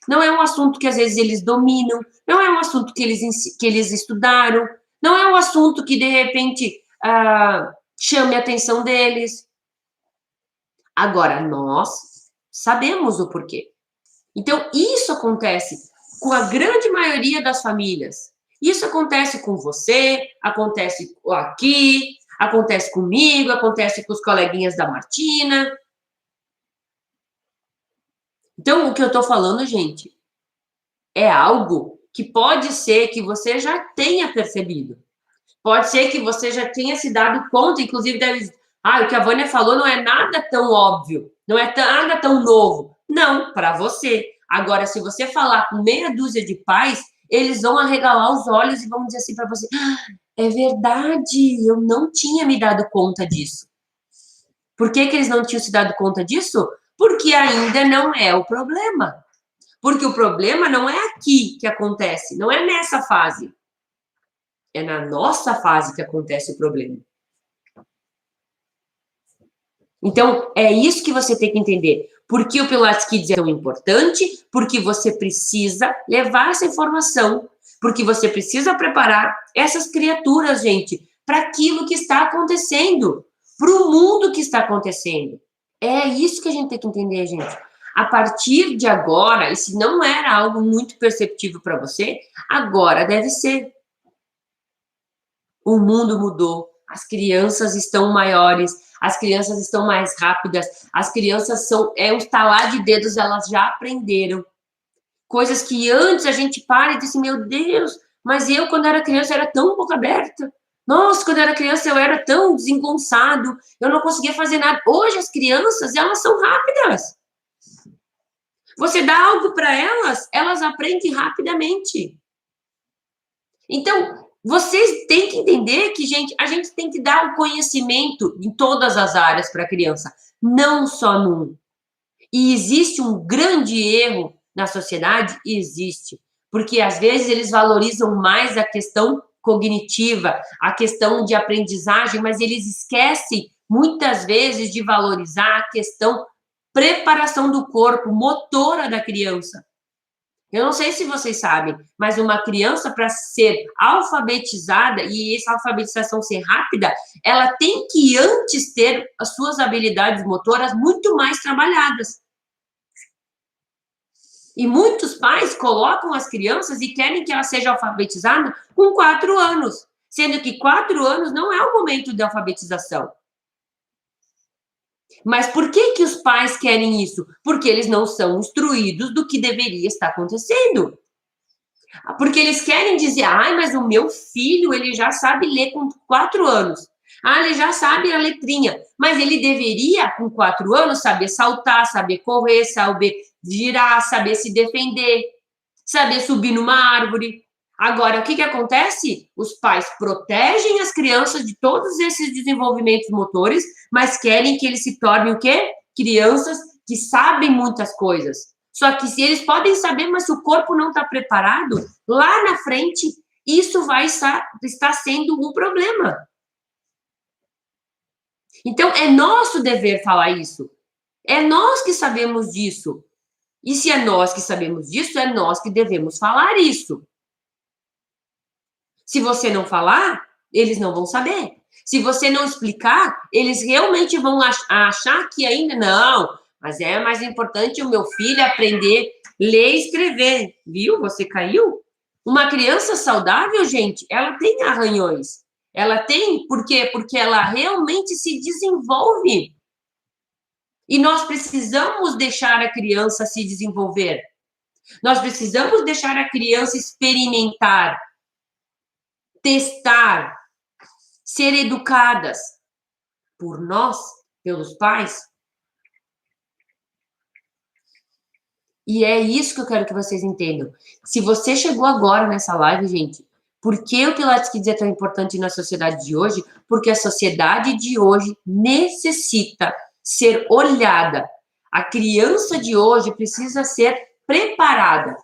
não é um assunto que, às vezes, eles dominam, não é um assunto que eles estudaram, não é um assunto que, de repente, chame a atenção deles. Agora, nós sabemos o porquê. Então, isso acontece com a grande maioria das famílias. Isso acontece com você, acontece aqui, acontece comigo, acontece com os coleguinhas da Martina. Então, o que eu estou falando, gente, é algo que pode ser que você já tenha percebido. Pode ser que você já tenha se dado conta, inclusive o que a Vânia falou não é nada tão óbvio, não é nada tão novo. Não, para você. Agora, se você falar com meia dúzia de pais, eles vão arregalar os olhos e vão dizer assim para você: é verdade, eu não tinha me dado conta disso. Por que eles não tinham se dado conta disso? Porque ainda não é o problema. Porque o problema não é aqui que acontece, não é nessa fase. É na nossa fase que acontece o problema. Então, é isso que você tem que entender. Por que o Pilates Kids é tão importante? Porque você precisa levar essa informação, porque você precisa preparar essas criaturas, gente, para aquilo que está acontecendo, para o mundo que está acontecendo. É isso que a gente tem que entender, gente. A partir de agora, e se não era algo muito perceptível para você, agora deve ser. O mundo mudou, as crianças estão maiores, as crianças estão mais rápidas, as crianças são, um estalar de dedos, elas já aprenderam. Coisas que antes a gente para e diz assim, meu Deus, mas eu quando era criança era tão boca aberta. Nossa, quando eu era criança eu era tão desengonçado, eu não conseguia fazer nada. Hoje as crianças, elas são rápidas. Você dá algo para elas, elas aprendem rapidamente. Então, vocês têm que entender que, gente, a gente tem que dar o conhecimento em todas as áreas para a criança, não só num. E existe um grande erro na sociedade? Existe. Porque, às vezes, eles valorizam mais a questão cognitiva, a questão de aprendizagem, mas eles esquecem, muitas vezes, de valorizar a questão preparação do corpo, motora da criança. Eu não sei se vocês sabem, mas uma criança, para ser alfabetizada e essa alfabetização ser rápida, ela tem que antes ter as suas habilidades motoras muito mais trabalhadas. E muitos pais colocam as crianças e querem que ela seja alfabetizada com 4 anos, sendo que 4 anos não é o momento de alfabetização. Mas por que que os pais querem isso? Porque eles não são instruídos do que deveria estar acontecendo. Porque eles querem dizer, ai, mas o meu filho, ele já sabe ler com 4 anos. Ah, ele já sabe a letrinha. Mas ele deveria, com 4 anos, saber saltar, saber correr, saber girar, saber se defender, saber subir numa árvore. Agora, o que que acontece? Os pais protegem as crianças de todos esses desenvolvimentos motores, mas querem que eles se tornem o quê? Crianças que sabem muitas coisas. Só que se eles podem saber, mas se o corpo não está preparado, lá na frente, isso vai estar sendo um problema. Então, é nosso dever falar isso. É nós que sabemos disso. E se é nós que sabemos disso, é nós que devemos falar isso. Se você não falar, eles não vão saber. Se você não explicar, eles realmente vão achar que ainda não, mas é mais importante o meu filho aprender a ler e escrever. Viu? Você caiu? Uma criança saudável, gente, ela tem arranhões. Ela tem, por quê? Porque ela realmente se desenvolve. E nós precisamos deixar a criança se desenvolver. Nós precisamos deixar a criança experimentar, testar, ser educadas por nós, pelos pais. E é isso que eu quero que vocês entendam. Se você chegou agora nessa live, gente, por que o Pilates Kids é tão importante na sociedade de hoje? Porque a sociedade de hoje necessita ser olhada. A criança de hoje precisa ser preparada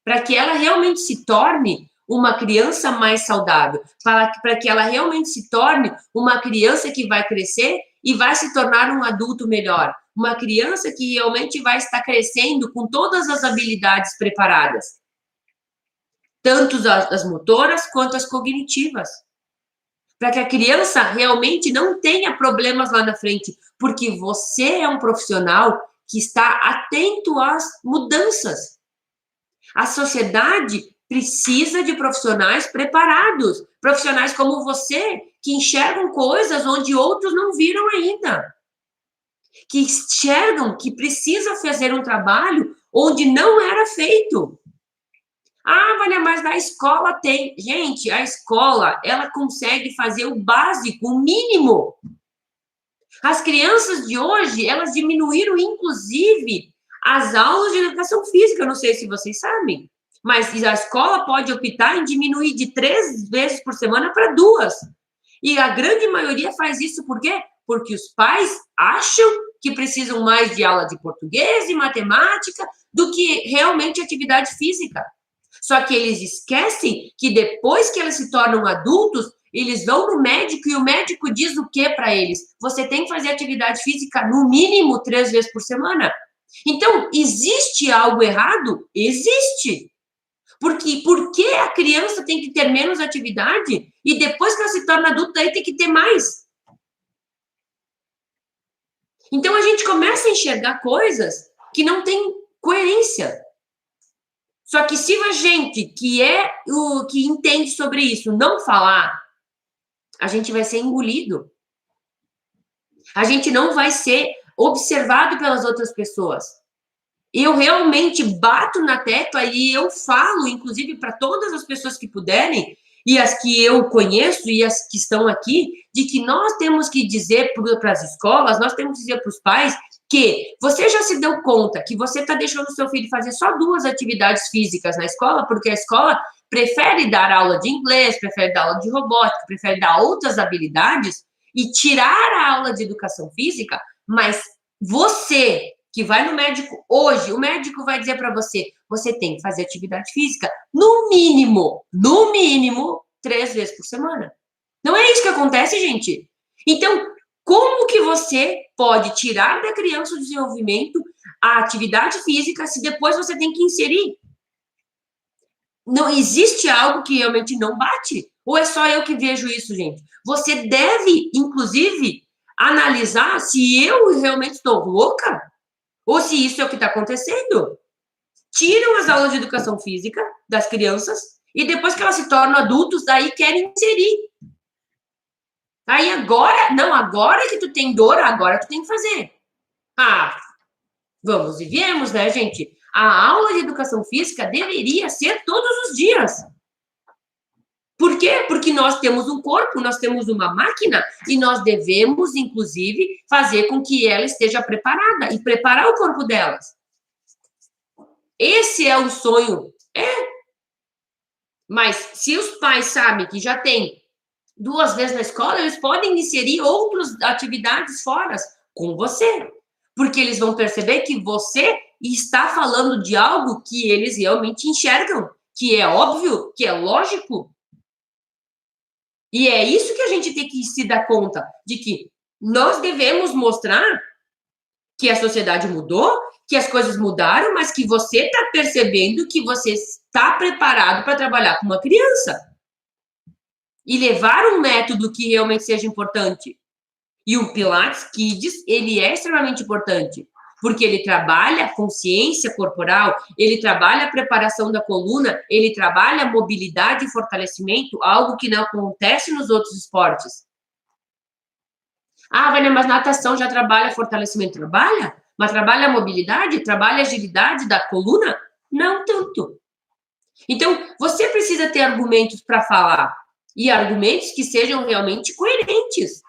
para que ela realmente se torne uma criança mais saudável, para que ela realmente se torne uma criança que vai crescer e vai se tornar um adulto melhor. Uma criança que realmente vai estar crescendo com todas as habilidades preparadas, tanto as motoras quanto as cognitivas. Para que a criança realmente não tenha problemas lá na frente, porque você é um profissional que está atento às mudanças. A sociedade precisa de profissionais preparados, profissionais como você, que enxergam coisas onde outros não viram ainda, que enxergam que precisam fazer um trabalho onde não era feito. Ah, Vânia, mas na escola tem. Gente, a escola, ela consegue fazer o básico, o mínimo. As crianças de hoje, elas diminuíram, inclusive, as aulas de educação física. Eu não sei se vocês sabem. Mas a escola pode optar em diminuir de 3 vezes por semana para 2. E a grande maioria faz isso por quê? Porque os pais acham que precisam mais de aula de português e matemática do que realmente atividade física. Só que eles esquecem que depois que eles se tornam adultos, eles vão no médico e o médico diz o que para eles? Você tem que fazer atividade física no mínimo 3 vezes por semana. Então, existe algo errado? Existe. Porque por que a criança tem que ter menos atividade e depois que ela se torna adulta aí tem que ter mais? Então a gente começa a enxergar coisas que não têm coerência. Só que se a gente que é o que entende sobre isso não falar, a gente vai ser engolido. A gente não vai ser observado pelas outras pessoas. Eu realmente bato na tecla e eu falo, inclusive, para todas as pessoas que puderem, e as que eu conheço e as que estão aqui, de que nós temos que dizer para as escolas, nós temos que dizer para os pais que você já se deu conta que você está deixando o seu filho fazer só 2 atividades físicas na escola, porque a escola prefere dar aula de inglês, prefere dar aula de robótica, prefere dar outras habilidades e tirar a aula de educação física, mas você que vai no médico hoje, o médico vai dizer para você, você tem que fazer atividade física no mínimo, 3 vezes por semana. Não é isso que acontece, gente? Então, como que você pode tirar da criança o desenvolvimento, a atividade física se depois você tem que inserir? Não existe algo que realmente não bate? Ou é só eu que vejo isso, gente? Você deve, inclusive, analisar se eu realmente estou louca ou se isso é o que está acontecendo. Tiram as aulas de educação física das crianças e depois que elas se tornam adultos, daí querem inserir. Aí agora, não, agora que tu tem dor, agora tu tem que fazer. Ah, vamos e viemos, né, gente? A aula de educação física deveria ser todos os dias. Por quê? Porque nós temos um corpo, nós temos uma máquina e nós devemos, inclusive, fazer com que ela esteja preparada e preparar o corpo delas. Esse é o sonho. É. Mas se os pais sabem que já tem 2 vezes na escola, eles podem inserir outras atividades fora com você. Porque eles vão perceber que você está falando de algo que eles realmente enxergam, que é óbvio, que é lógico. E é isso que a gente tem que se dar conta, de que nós devemos mostrar que a sociedade mudou, que as coisas mudaram, mas que você está percebendo que você está preparado para trabalhar com uma criança. E levar um método que realmente seja importante. E o Pilates Kids, ele é extremamente importante, porque ele trabalha a consciência corporal, ele trabalha a preparação da coluna, ele trabalha a mobilidade e fortalecimento, algo que não acontece nos outros esportes. Ah, Vânia, mas natação já trabalha fortalecimento? Trabalha? Mas trabalha a mobilidade? Trabalha a agilidade da coluna? Não tanto. Então, você precisa ter argumentos para falar, e argumentos que sejam realmente coerentes.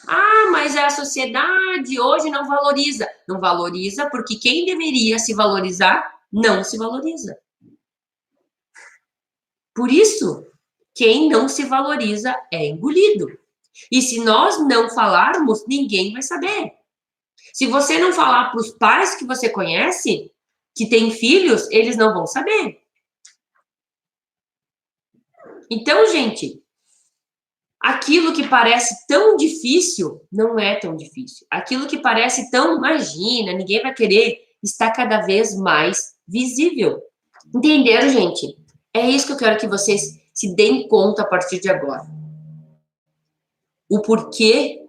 Ah, mas a sociedade hoje não valoriza. Não valoriza porque quem deveria se valorizar não se valoriza. Por isso, quem não se valoriza é engolido. E se nós não falarmos, ninguém vai saber. Se você não falar para os pais que você conhece, que têm filhos, eles não vão saber. Então, gente, aquilo que parece tão difícil, não é tão difícil. Aquilo que parece tão, imagina, ninguém vai querer, está cada vez mais visível. Entenderam, gente? É isso que eu quero que vocês se deem conta a partir de agora. O porquê,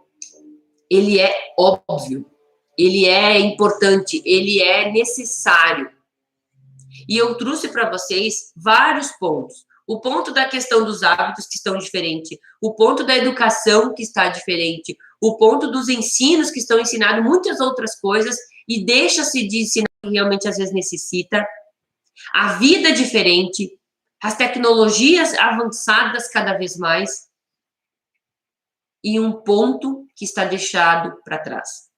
ele é óbvio, ele é importante, ele é necessário. E eu trouxe para vocês vários pontos. O ponto da questão dos hábitos que estão diferentes, o ponto da educação que está diferente, o ponto dos ensinos que estão ensinando muitas outras coisas e deixa-se de ensinar o que realmente às vezes necessita, a vida diferente, as tecnologias avançadas cada vez mais e um ponto que está deixado para trás.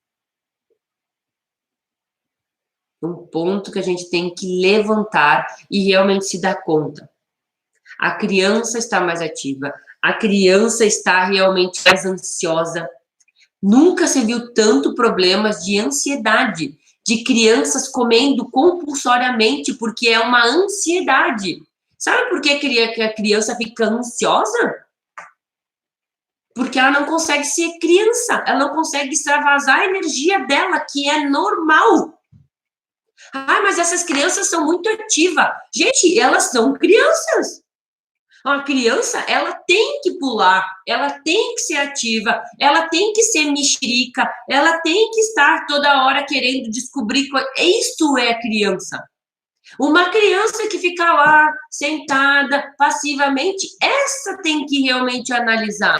Um ponto que a gente tem que levantar e realmente se dar conta. A criança está mais ativa, a criança está realmente mais ansiosa. Nunca se viu tanto problemas de ansiedade, de crianças comendo compulsoriamente, porque é uma ansiedade. Sabe por que a criança fica ansiosa? Porque ela não consegue ser criança, ela não consegue extravasar a energia dela, que é normal. Ah, mas essas crianças são muito ativas. Gente, elas são crianças. Uma criança, ela tem que pular, ela tem que ser ativa, ela tem que ser mexerica, ela tem que estar toda hora querendo descobrir coisas. Isso é criança. Uma criança que fica lá, sentada, passivamente, essa tem que realmente analisar.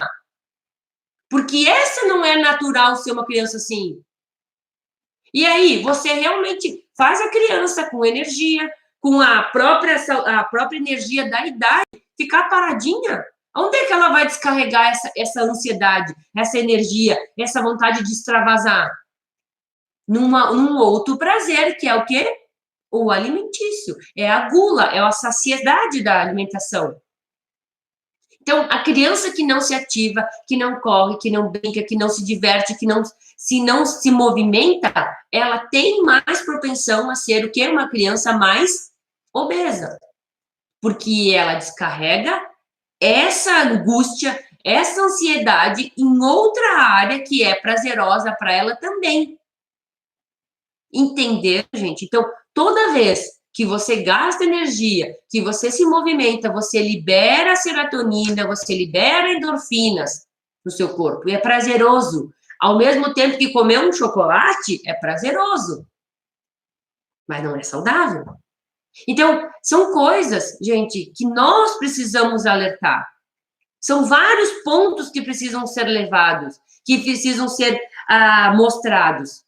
Porque essa não é natural ser uma criança assim. E aí, você realmente faz a criança com energia, com a própria energia da idade, ficar paradinha. Onde é que ela vai descarregar essa ansiedade, essa energia, essa vontade de extravasar? Num outro prazer, que é o quê? O alimentício. É a gula, é a saciedade da alimentação. Então, a criança que não se ativa, que não corre, que não brinca, que não se diverte, que não se movimenta, ela tem mais propensão a ser o quê? Uma criança mais obesa. Porque ela descarrega essa angústia, essa ansiedade em outra área que é prazerosa para ela também. Entender, gente? Então, toda vez que você gasta energia, que você se movimenta, você libera serotonina, você libera endorfinas no seu corpo, e é prazeroso. Ao mesmo tempo que comer um chocolate é prazeroso, mas não é saudável. Então, são coisas, gente, que nós precisamos alertar. São vários pontos que precisam ser levados, que precisam ser mostrados.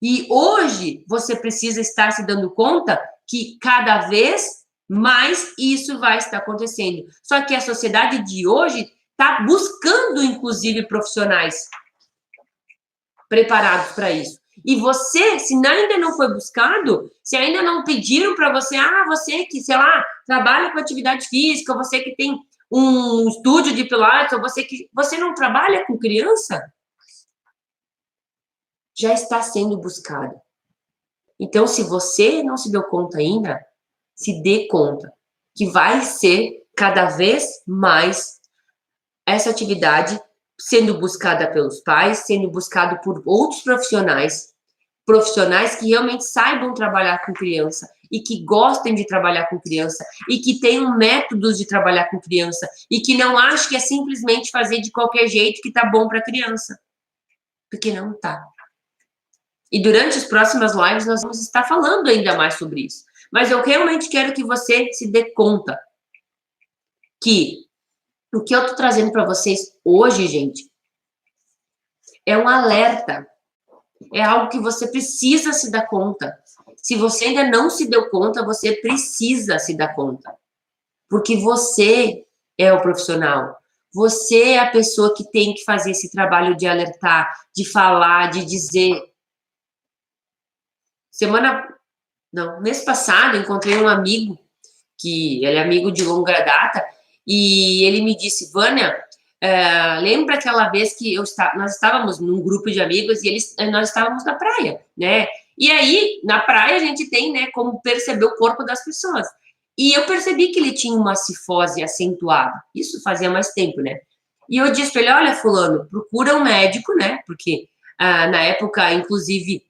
E hoje você precisa estar se dando conta que cada vez mais isso vai estar acontecendo. Só que a sociedade de hoje está buscando, inclusive, profissionais preparados para isso. E você, se ainda não foi buscado, se ainda não pediram para você, você que, sei lá, trabalha com atividade física, você que tem um estúdio de pilates, ou você não trabalha com criança, já está sendo buscado. Então, se você não se deu conta ainda, se dê conta que vai ser cada vez mais essa atividade sendo buscada pelos pais, sendo buscado por outros profissionais que realmente saibam trabalhar com criança e que gostem de trabalhar com criança e que tenham métodos de trabalhar com criança e que não achem que é simplesmente fazer de qualquer jeito que tá bom para a criança, porque não tá. E durante as próximas lives nós vamos estar falando ainda mais sobre isso. Mas eu realmente quero que você se dê conta que o que eu tô trazendo para vocês hoje, gente, é um alerta. É algo que você precisa se dar conta. Se você ainda não se deu conta, você precisa se dar conta. Porque você é o profissional. Você é a pessoa que tem que fazer esse trabalho de alertar, de falar, de dizer. Mês passado, encontrei um amigo, que ele é amigo de longa data, e ele me disse, Vânia, lembra aquela vez que nós estávamos num grupo de amigos e nós estávamos na praia, né? E aí, na praia, a gente tem, né, como perceber o corpo das pessoas. E eu percebi que ele tinha uma cifose acentuada. Isso fazia mais tempo, né? E eu disse para ele, olha, fulano, procura um médico, né? Porque na época, inclusive,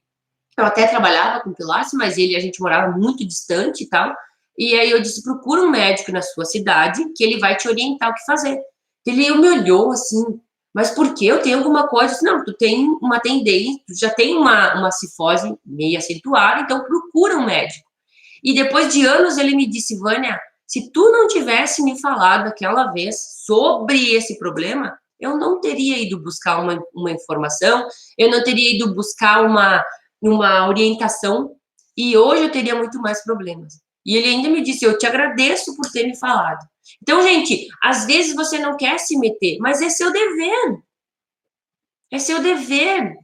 eu até trabalhava com Pilates, mas a gente morava muito distante e tal. E aí eu disse, procura um médico na sua cidade que ele vai te orientar o que fazer. Ele me olhou assim, mas por que eu tenho alguma coisa? Eu disse, não, tu tem uma tendência, tu já tem uma cifose meio acentuada, então procura um médico. E depois de anos ele me disse, Vânia, se tu não tivesse me falado aquela vez sobre esse problema, eu não teria ido buscar uma informação, eu não teria ido buscar uma orientação, e hoje eu teria muito mais problemas. E ele ainda me disse, eu te agradeço por ter me falado. Então, gente, às vezes você não quer se meter, mas é seu dever. É seu dever.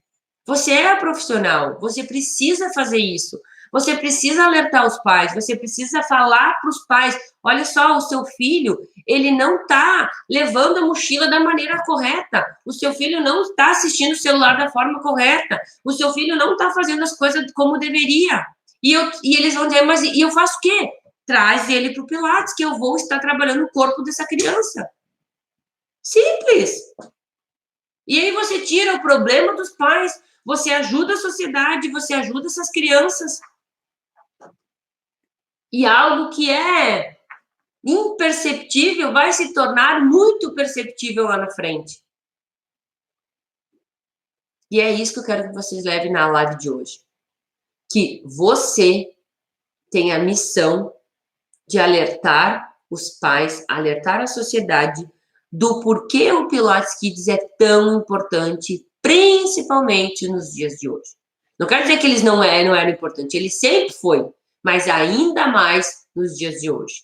Você é profissional, você precisa fazer isso. Você precisa alertar os pais, você precisa falar para os pais, olha só, o seu filho, ele não está levando a mochila da maneira correta, o seu filho não está assistindo o celular da forma correta, o seu filho não está fazendo as coisas como deveria. E eles vão dizer, mas e eu faço o quê? Traz ele para o Pilates, que eu vou estar trabalhando o corpo dessa criança. Simples. E aí você tira o problema dos pais, você ajuda a sociedade, você ajuda essas crianças. E algo que é imperceptível vai se tornar muito perceptível lá na frente. E é isso que eu quero que vocês levem na live de hoje. Que você tem a missão de alertar os pais, alertar a sociedade do porquê o Pilates Kids é tão importante, principalmente nos dias de hoje. Não quero dizer que eles não eram importantes, ele sempre foi, mas ainda mais nos dias de hoje.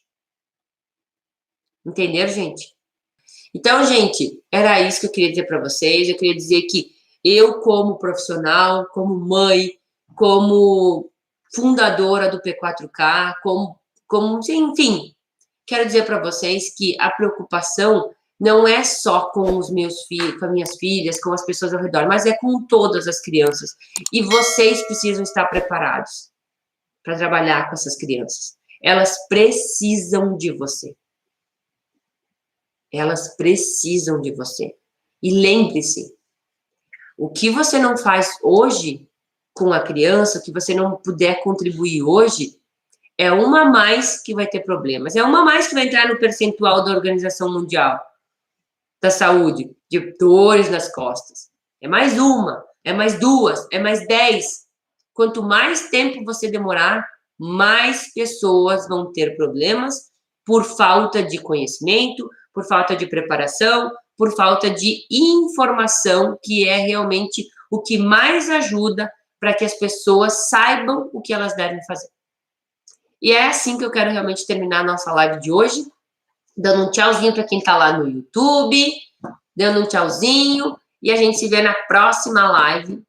Entenderam, gente? Então, gente, era isso que eu queria dizer para vocês. Eu queria dizer que eu, como profissional, como mãe, como fundadora do P4K, enfim, quero dizer para vocês que a preocupação não é só com os meus filhos, com as minhas filhas, com as pessoas ao redor, mas é com todas as crianças. E vocês precisam estar preparados para trabalhar com essas crianças. Elas precisam de você. Elas precisam de você. E lembre-se, o que você não faz hoje com a criança, o que você não puder contribuir hoje, é uma a mais que vai ter problemas. É uma a mais que vai entrar no percentual da Organização Mundial da Saúde, de dores nas costas. É mais uma, é mais duas, é mais 10. Quanto mais tempo você demorar, mais pessoas vão ter problemas por falta de conhecimento, por falta de preparação, por falta de informação, que é realmente o que mais ajuda para que as pessoas saibam o que elas devem fazer. E é assim que eu quero realmente terminar a nossa live de hoje, dando um tchauzinho para quem está lá no YouTube, dando um tchauzinho, e a gente se vê na próxima live